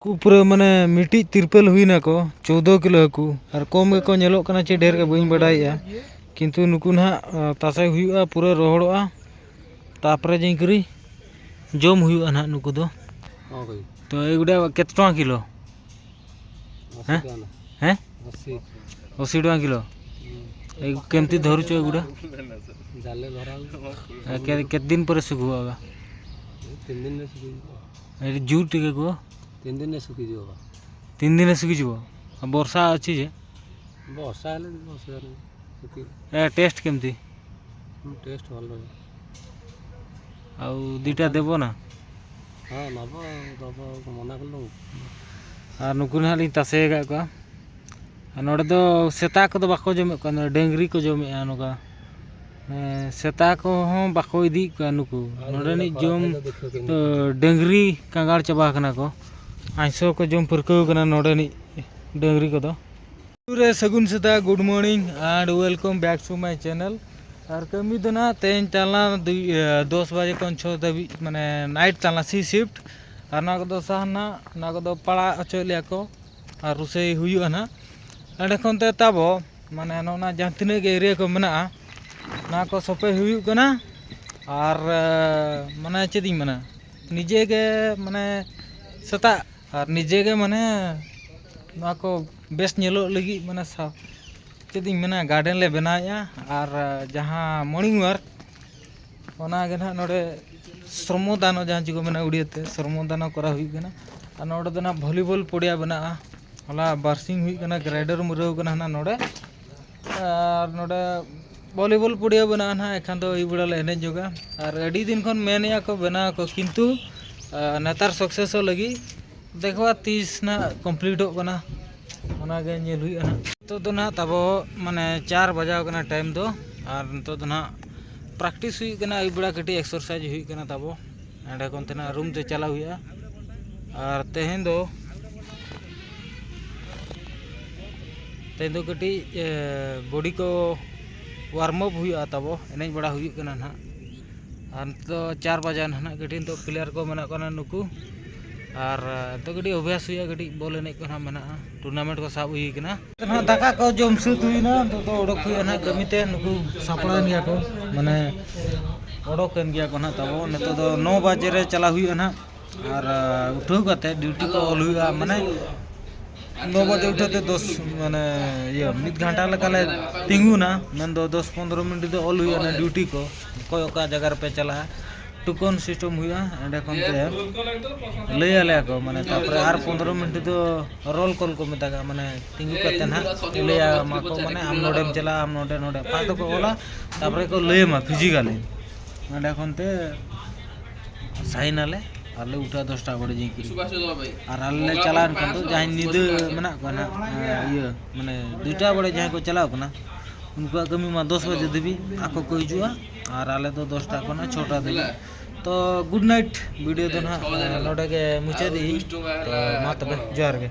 पूरा माने मिट्टी तिरपल हुईना को 14 किलो हकू और कम के को नेलोक कना चे ढेर के बई बडाइया किंतु नुकु ना तासे हुआ पूरा रोहड़ोआ तापरे जिंकरी जम हुआ ना नुकु दो तो एगुडा केत टका किलो हैं हैं 80 टका किलो केमती धरु चो एगुडा जाले धरा केत दिन पर सुखुआ 3 दिन में सुखी जूर टिके को 3 दिन में सुखी जीवा 3 दिन सुखी जीव वर्षा अच्छी जे वर्षा हेले वर्षा सुखी टेस्ट केमती टेस्ट भल आउ दुटा देव ना हाँ नब मना कलु और नुकुन हाली तासे का नोड़े दो सेता को बाको जमे डेंगरी को जमे नोका सेता को हों बाको इदी का नुकु नोड़े नि जम तो डेंगरी कांगाड़ चबा कना को आइसो को जम फुरकौ कना नोड़े नि डेंगरी को दो पूरे सगुन सेता good morning and welcome back to my channel और कमी दो ना तेन चलना 10 बजे कौन 6 दबी माने नाइट चलना सी शिफ्ट और ना को दो सहना ना को दो पड़ा अचलिया को और रुसे हुई ना अड़े खनते ताबो माने नोना जहां तिने के एरिया को मना ना को सपे हुई कना और माने चेदी माने निजे के माने सेता और निजे के माने ना को बेस्ट नेलो लगी माने सा चेदी माने गार्डन ले बनाया और जहां मॉर्निंग वर्क ओना के ना नोडे श्रमदान जहां जी को माने उड़ियते श्रमदान करा हुई कना और नोडे दना वॉलीबॉल पड़िया बना हला बारसिंग हुई कना ग्राइडर मुराव कना ना नोडे और नोडे वॉलीबॉल पड़िया बना ना एखान दो इबड़ा ले एने जोगा और अड़ी दिन खन मेनिया को बना को किंतु नेतार सक्सेस लगी देखवा 30 ना कंप्लीट हो कना ओना गे नेल हुई ना तो दो ना तबो माने 4 बजाव कना टाइम दो और तो ना प्रैक्टिस हुई कना इबड़ा कटी एक्सरसाइज हुई कना तबो एंडे कोन तना रूम ते चला हुआ और तेहेन दो कटी बॉडी को वार्म अप हुआ तबो एने बड़ा हुई कना ना और तो 4 बजे ना कटी तो प्लेयर को मना कना नुकु और तो कटी अभ्यास हुआ कटी बॉल एने को ना मना टूर्नामेंट को साब हुई कना ना दाका को जम सुत हुई ना तो ओडक हुई ना कमीते नुकु सापड़ा गया को माने ओडक कन गया को ना तबो ने तो 9 बजे रे चला हुई ना और उठो कते ड्यूटी को ऑल हुआ माने 9 बजे उठते 10 माने ये मिद घंटा लकाले तिंगुना मन दो 10-15 मिनट तो ऑल हुआ ना ड्यूटी को कोई ओका जगह पे चला टुकन सिस्टम हुआ एंडे कोनते ले आले को माने तापर आर 15 मिनट तो रोल कॉल को मेता माने तिंगु कते ना ले आ मा को माने आम नोडेम चला आम नोडे नोडे फाटो को होला तापर को ले मा फिजिकली एंडे कोनते साइन आले आले उठा 10टा बड़े जिंकरी और आले चलान खन तो जहां निद मना कना ये माने 2टा बड़े जहां को चलाओ कना उनको कमी मा 10 बजे देबी आको को हिजुआ और आले तो 10टा को ना 6टा देबी तो गुड नाइट वीडियो तो ना नोडे के मुचे दी तो मा तबे जोहार के।